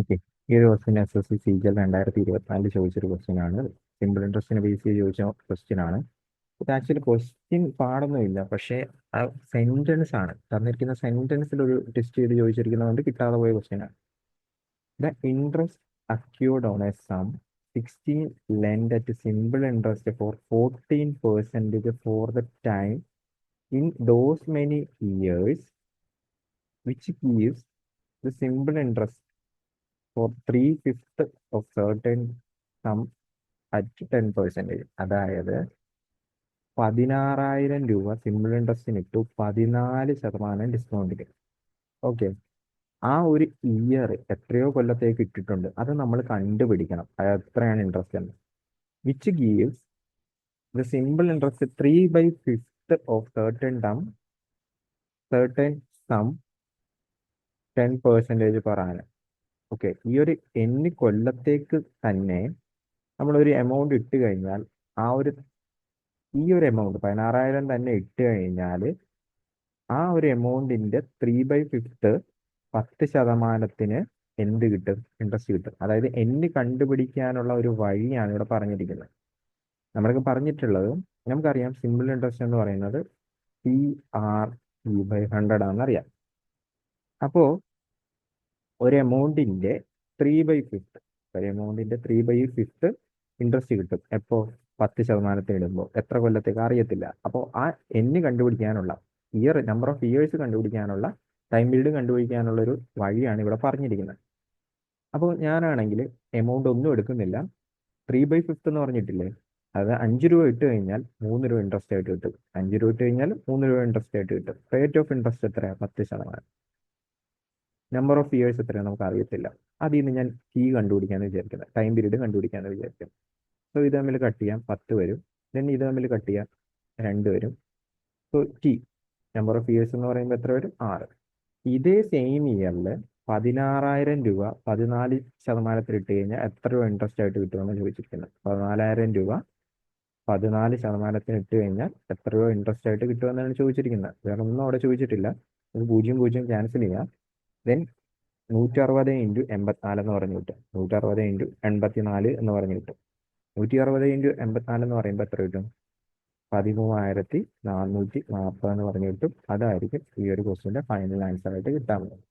Okay. ഈ ഒരു question SSC CGL 2024 ചോദിച്ചൊരു ക്വസ്റ്റ്യൻ ആണ്. സിമ്പിൾ ഇൻട്രസ്റ്റിനെ ബേസ് ചെയ്ത് ചോദിച്ച ക്വസ്റ്റ്യൻ ആണ്. ഇത് ആക്ച്വലി ക്വസ്റ്റ്യൻ പാടൊന്നുമില്ല, പക്ഷേ ആ സെന്റൻസ് ആണ് തന്നിരിക്കുന്ന സെന്റൻസിൽ ഒരു ടെസ്റ്റ് ചെയ്ത് ചോദിച്ചിരിക്കുന്നതുകൊണ്ട് കിട്ടാതെ പോയ ക്വസ്റ്റ്യൻ ആണ്. The interest accrued on a sum 16 lent at simple interest for 14% for the time in those many years, which gives the simple interest for 3/5 of certain sum at 10%. അതായത് 16,000 രൂപ simple ഇൻട്രസ്റ്റിന് ഇട്ടു, 14% ഡിസ്കൗണ്ടിന്. Okay. ആ ഒരു year എത്രയോ കൊല്ലത്തേക്ക് ഇട്ടിട്ടുണ്ട്, അത് നമ്മൾ കണ്ടുപിടിക്കണം, അത് എത്രയാണ് ഇൻട്രസ്റ്റ് എന്ന്. Which gives the simple interest 3/5 of certain sum 10% per annum. Okay. ഈ ഒരു കൊല്ലത്തേക്ക് തന്നെ നമ്മളൊരു എമൗണ്ട് ഇട്ട് കഴിഞ്ഞാൽ ഈ ഒരു എമൗണ്ട് 16,000 തന്നെ ഇട്ട് കഴിഞ്ഞാൽ ആ ഒരു എമൗണ്ടിന്റെ 3/5 10% എന്ത് കിട്ടും? ഇൻട്രസ്റ്റ് കിട്ടും. അതായത് കണ്ടുപിടിക്കാനുള്ള ഒരു വഴിയാണ് ഇവിടെ പറഞ്ഞിരിക്കുന്നത്. നമ്മൾക്ക് പറഞ്ഞിട്ടുള്ളത്, നമുക്കറിയാം സിമ്പിൾ ഇൻട്രസ്റ്റ് എന്ന് പറയുന്നത് CRE/100 ആണെന്നറിയാം. അപ്പോൾ ഒരു എമൗണ്ടിന്റെ 3/5 ഇൻട്രസ്റ്റ് കിട്ടും. എപ്പോ? 10% ഇടുമ്പോൾ. എത്ര കൊല്ലത്തേക്ക് അറിയത്തില്ല. അപ്പോൾ ആ കണ്ടുപിടിക്കാനുള്ള നമ്പർ ഓഫ് ഇയേഴ്സ് കണ്ടുപിടിക്കാനുള്ള ടൈം പീരീഡ് കണ്ടുപിടിക്കാനുള്ള ഒരു വഴിയാണ് ഇവിടെ പറഞ്ഞിരിക്കുന്നത്. അപ്പോൾ ഞാനാണെങ്കിൽ എമൗണ്ട് ഒന്നും എടുക്കുന്നില്ല. 3/5 എന്ന് പറഞ്ഞിട്ടില്ലേ, അത് 5 രൂപ ഇട്ട് കഴിഞ്ഞാൽ 3 രൂപ ഇൻട്രസ്റ്റ് ആയിട്ട് കിട്ടും. 5 രൂപ ഇട്ട് കഴിഞ്ഞാൽ 3 രൂപ ഇൻട്രസ്റ്റ് ആയിട്ട് കിട്ടും. റേറ്റ് ഓഫ് ഇൻട്രസ്റ്റ് എത്രയാണ്? 10%. നമ്പർ ഓഫ് ഇയേഴ്സ് എത്രയാണ് നമുക്ക് അറിയത്തില്ല. അതിൽ നിന്ന് ഞാൻ കണ്ടുപിടിക്കാന്ന് വിചാരിക്കുന്നത്, ടൈം പീരീഡ് കണ്ടുപിടിക്കാന്ന് വിചാരിക്കുന്നത്. സോ ഇത് തമ്മിൽ കട്ട് ചെയ്യാം, 10 വരും. ദെൻ ഇത് തമ്മിൽ കട്ട് ചെയ്യാം, 2 വരും. സോ നമ്പർ ഓഫ് ഇയേഴ്സ് എന്ന് പറയുമ്പോൾ എത്ര വരും? 6. ഇതേ സെയിം ഇയറിൽ 16,000 രൂപ 14% ഇട്ട് കഴിഞ്ഞാൽ എത്ര രൂപ ഇൻട്രസ്റ്റ് ആയിട്ട് കിട്ടുമെന്ന് ചോദിച്ചിരിക്കുന്നത്. 14,000 രൂപ 14% ഇട്ട് കഴിഞ്ഞാൽ എത്ര രൂപ ഇൻട്രസ്റ്റ് ആയിട്ട് കിട്ടുമെന്നാണ് ചോദിച്ചിരിക്കുന്നത്. വേറെ ഒന്നും അവിടെ ചോദിച്ചിട്ടില്ല. ഇത് 0 ക്യാൻസൽ ചെയ്യാം. ദെൻ 160 ഇൻറ്റു 84 എന്ന് പറഞ്ഞു കിട്ടും. 160 ഇൻറ്റു 84 എന്ന് പറഞ്ഞു കിട്ടും. 160 ഇൻറ്റു 84 എന്ന് പറയുമ്പോൾ എത്ര കിട്ടും? 13,440 എന്ന് പറഞ്ഞു കിട്ടും. അതായിരിക്കും ഈ ഒരു ക്വസ്റ്റ്യൻ്റെ ഫൈനൽ ആൻസർ ആയിട്ട് കിട്ടാൻ പോകുന്നത്.